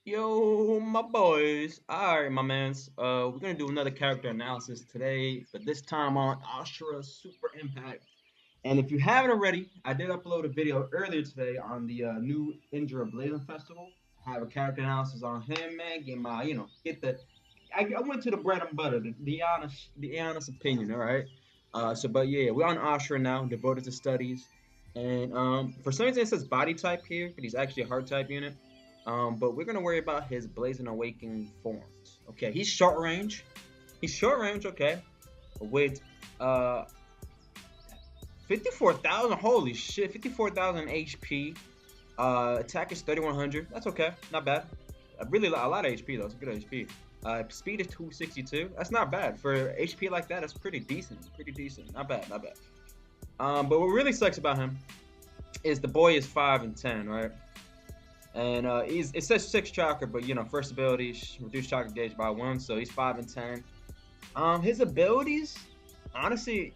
Yo, my boys. Alright, my mans. We're gonna do another character analysis today, but this time on Ashura Super Impact. And if you haven't already, I did upload a video earlier today on the new Indra Blazing Festival. I have a character analysis on him, man. Get my, get the. I went to the bread and butter, the honest opinion. All right. But yeah, we're on Ashura now, devoted to studies. And for some reason it says body type here, but he's actually a heart type unit. But we're gonna worry about his Blazing Awakening forms. Okay, he's short range. He's short range, okay. With 54,000, holy shit, 54,000 HP. Attack is 3,100. That's okay, not bad. Really a lot of HP though. It's a good HP. Speed is 262. That's not bad for HP like that. That's pretty decent. Pretty decent. Not bad. Not bad. But what really sucks about him is the boy is 5 and 10, right? And it says 6 chakra, but first ability reduce chakra gauge by 1, so he's 5 and 10. His abilities, honestly,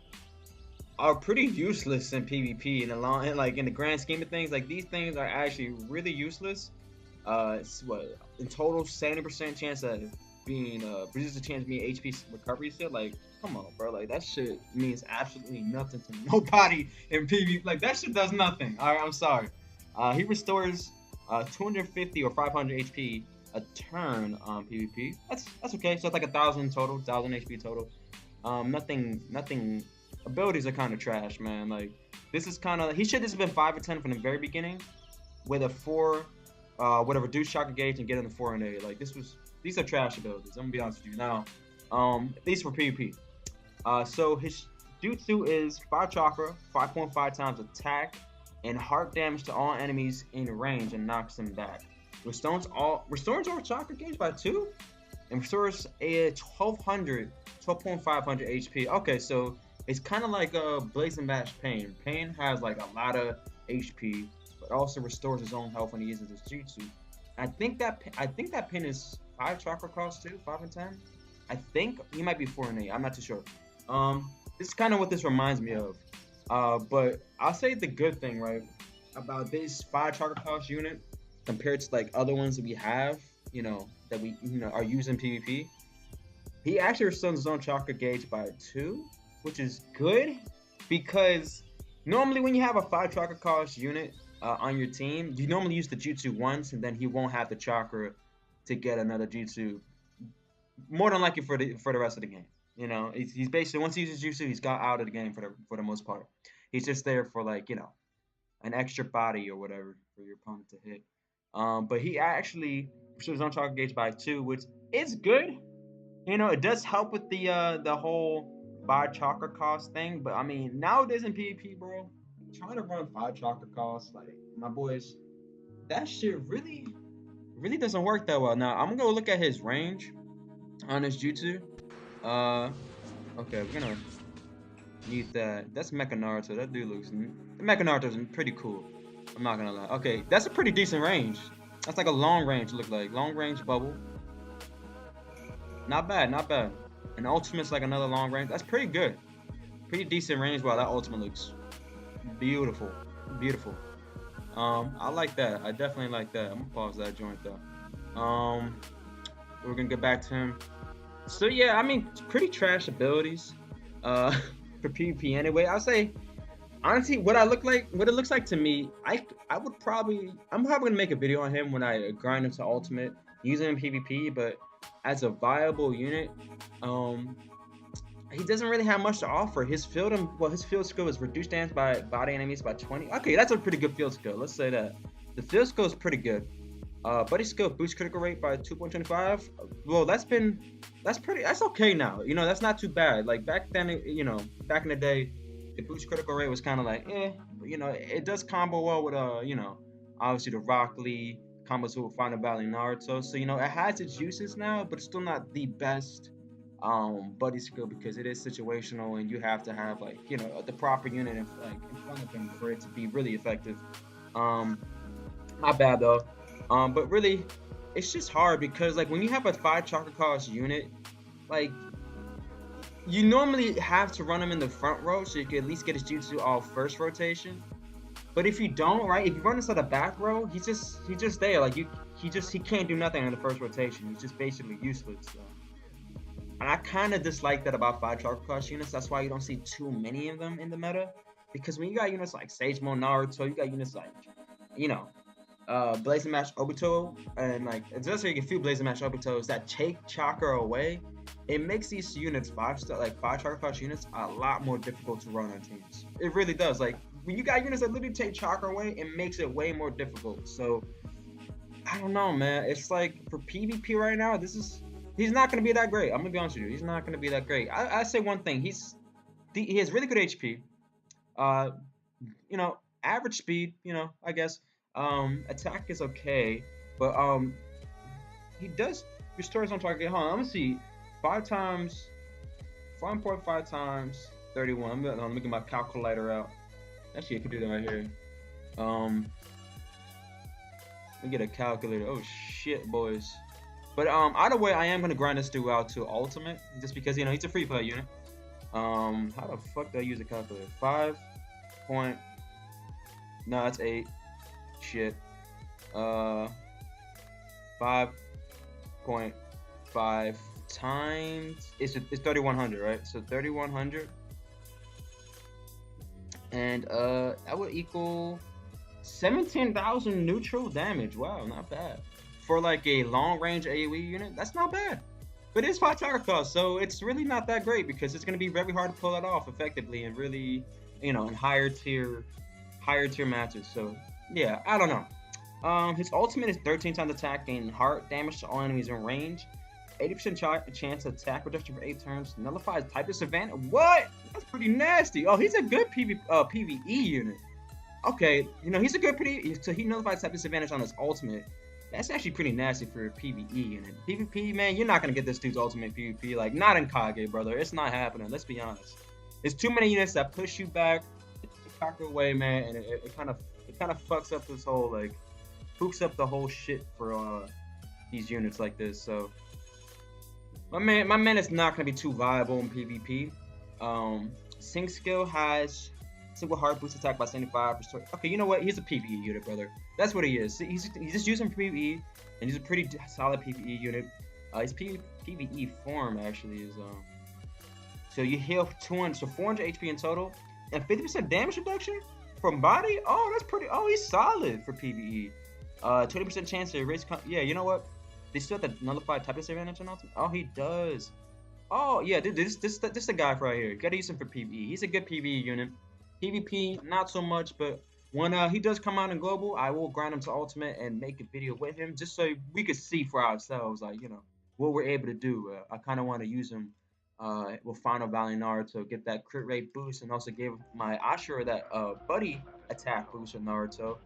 are pretty useless in PvP in the grand scheme of things. Like these things are actually really useless. It's what in total 70% chance of being reduces the chance of being HP recovery still. Like, come on, bro. Like that shit means absolutely nothing to nobody in PvP. Like that shit does nothing. All right, I'm sorry. He restores 250 or 500 HP a turn on PvP. That's okay. So it's like 1,000 total, 1,000 HP total. Nothing. Abilities are kind of trash, man. Like this is kind of he should have been 5 or 10 from the very beginning, with a 4, with a reduced chakra gauge and getting the 4 and 8. Like these are trash abilities. I'm gonna be honest with you now. These for PvP. So his jutsu is 5 chakra, 5.5 times attack, and heart damage to all enemies in range and knocks them back. Restores all chakra gauge by 2, and restores a 1200, 12,500 HP. Okay, so it's kind of like a Blazing Bash Pain. Pain has like a lot of HP, but also restores his own health when he uses his jutsu. I think that pin is 5 chakra cost too, 5 and 10. I think he might be 4 and 8. I'm not too sure. This is kind of what this reminds me of. But I'll say the good thing, right, about this 5 chakra cost unit compared to like other ones that we have, that we are using PvP. He actually restores his own chakra gauge by 2, which is good because normally when you have a 5 chakra cost unit on your team, you normally use the jutsu once and then he won't have the chakra to get another jutsu. More than likely for the rest of the game. He's basically once he uses jutsu, he's got out of the game for the most part. He's just there for like an extra body or whatever for your opponent to hit. But he actually restores his own chakra gauge by 2, which is good. It does help with the whole 5 chakra cost thing, but I mean nowadays in PvP, bro, trying to run 5 chakra costs, like my boys, that shit really doesn't work that well. Now I'm gonna go look at his range on his jutsu. Okay, we're gonna need that. That's Mecha Naruto. That dude looks. Mecha Naruto's pretty cool. I'm not gonna lie. Okay, that's a pretty decent range. That's like a long range. Look like long range bubble. Not bad, not bad. And ultimate's like another long range. That's pretty good. Pretty decent range. Wow, that ultimate looks beautiful, beautiful. I like that. I definitely like that. I'm gonna pause that joint though. We're gonna get back to him. So yeah, I mean, pretty trash abilities. For PvP anyway. I'll say honestly, what it looks like to me, I'm probably gonna make a video on him when I grind him to ultimate using him in PvP, but as a viable unit, he doesn't really have much to offer. His field skill is reduced damage by body enemies by 20. Okay, that's a pretty good field skill. Let's say that. The field skill is pretty good. Buddy skill boost critical rate by 2.25. Well, that's okay now. That's not too bad. Like back then, back in the day, the boost critical rate was kind of like, it does combo well with obviously the Rock Lee combos with Final Valley Naruto. So it has its uses now, but it's still not the best buddy skill because it is situational and you have to have like the proper unit in front of him for it to be really effective. Not bad though. But really, it's just hard because like when you have a 5 chakra cost unit, like you normally have to run him in the front row so you can at least get his jutsu off first rotation. But if you don't, right, if you run inside the back row, he's just there. Like he can't do nothing in the first rotation. He's just basically useless. So. And I kind of dislike that about 5 Chakra Class units. That's why you don't see too many of them in the meta. Because when you got units like Sage Mode Naruto, you got units like, you know, Blazing Match Obito, and like it's just so you can feel Blazing Match Obitos that take chakra away. It makes these units 5 Chakra Class units a lot more difficult to run on teams. It really does. Like when you got units that literally take chakra away, it makes it way more difficult. So I don't know, man. It's like for PvP right now, he's not gonna be that great. I'm gonna be honest with you. He's not gonna be that great. I say one thing. He has really good HP. You know, average speed. You know, I guess. Attack is okay, but he does restore his own target. Hold on, let me see. 5 times, 5.5 times 31. Let me get my calculator out. Actually, I can do that right here. Let me get a calculator. Oh shit, boys. But either way, I am gonna grind this dude out to ultimate, just because you know he's a free play unit. How the fuck do I use a calculator? 5 point. No, that's 8. Shit. 5.5 times it's 3100, right? So 3100, and that would equal 17,000 neutral damage. Wow, not bad for like a long range AoE unit. That's not bad, but it's 5 Chakra Class, so it's really not that great because it's gonna be very hard to pull that off effectively and really, you know, in higher tier matches. So yeah, I don't know. His ultimate is 13 times attack and heart damage to all enemies in range. 80% chance of attack reduction for 8 turns. Nullifies type disadvantage. What? That's pretty nasty. Oh, he's a good PvE unit. Okay, you know, he's a good so he nullifies type disadvantage on his ultimate. That's actually pretty nasty for a PvE unit. PvP, man, you're not gonna get this dude's ultimate PvP. Like, not in Kage, brother. It's not happening. Let's be honest. There's too many units that push you back, cock away, man, and it kind of fucks up this whole, like, hooks up the whole shit for these units like this. So my man is not gonna be too viable in PvP. Sync skill has single heart boost attack by 75%. Okay, you know what? He's a PvE unit, brother. That's what he is. He's just using PvE, and he's a pretty solid PvE unit. His PvE form actually is so you heal 400 HP in total, and 50% damage reduction from body. Oh, that's pretty. Oh, he's solid for PvE. 20% chance to erase. Yeah, you know what? They still have the nullified type disadvantage on ultimate. Oh, he does. Oh yeah, dude, this the guy right here. You gotta use him for PvE. He's a good PvE unit. PvP, not so much, but when he does come out in global, I will grind him to ultimate and make a video with him just so we could see for ourselves, like, you know, what we're able to do. I kind of want to use him with Final Valley Naruto, get that crit rate boost, and also give my Ashura that buddy attack boost with Naruto,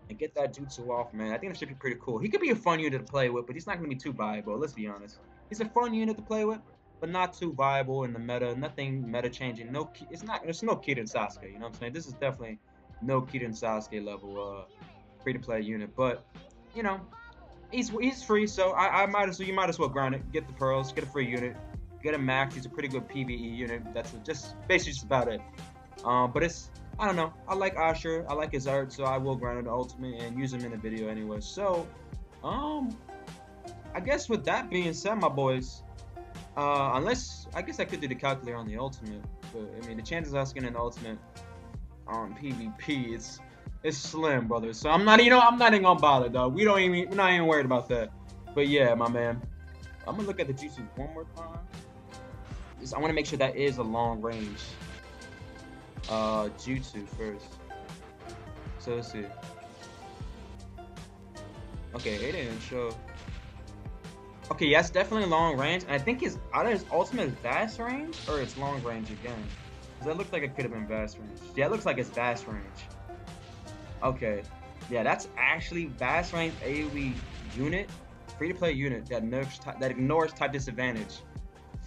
and get that jutsu off, man. I think it should be pretty cool. He could be a fun unit to play with, but he's not going to be too viable, let's be honest. He's a fun unit to play with, but not too viable in the meta. Nothing meta changing. It's no Kid and Sasuke, you know what I'm saying? This is definitely no Kid and Sasuke level free to play unit, but you know, he's free, so you might as well grind it, get the pearls, get a free unit, get a max. He's a pretty good PvE unit. That's just basically just about it. But I don't know. I like Ashura. I like his art, so I will grind the ultimate and use him in the video anyway. So, I guess with that being said, my boys, unless I guess I could do the calculator on the ultimate, but I mean the chances of us getting an ultimate on PvP, it's slim, brother. So I'm not even gonna bother, dog. We're not even worried about that. But yeah, my man, I'm gonna look at the jutsu one more time. I want to make sure that is a long range jutsu first. So let's see. Okay, it didn't show. Okay, yes, definitely long range. And I think either his ultimate is vast range or it's long range again. Cause that looked like it could have been vast range. Yeah, it looks like it's vast range. Okay, yeah, that's actually vast range AoE unit, free to play unit that ignores type disadvantage.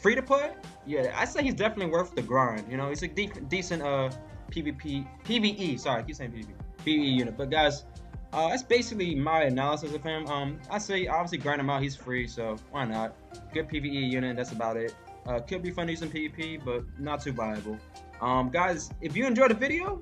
Free to play? Yeah, I say he's definitely worth the grind. You know, he's a decent PvE. Sorry, I keep saying PvE unit. But guys, that's basically my analysis of him. I say obviously grind him out. He's free, so why not? Good PvE unit. That's about it. Could be fun using PvP, but not too viable. Guys, if you enjoyed the video,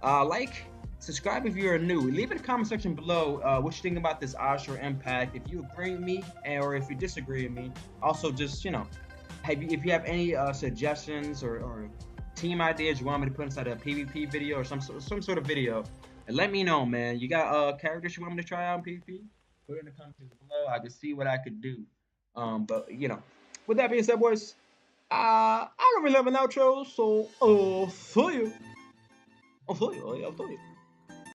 like, Subscribe if you're new. Leave in the comment section below what you think about this Ashura impact. If you agree with me or if you disagree with me. Also, just, if you have any suggestions or team ideas you want me to put inside a PvP video or some sort of video, and let me know, man. You got characters you want me to try out in PvP? Put it in the comments below. I can see what I could do. But with that being said, boys, I don't really have an outro, so see you. I'll see you.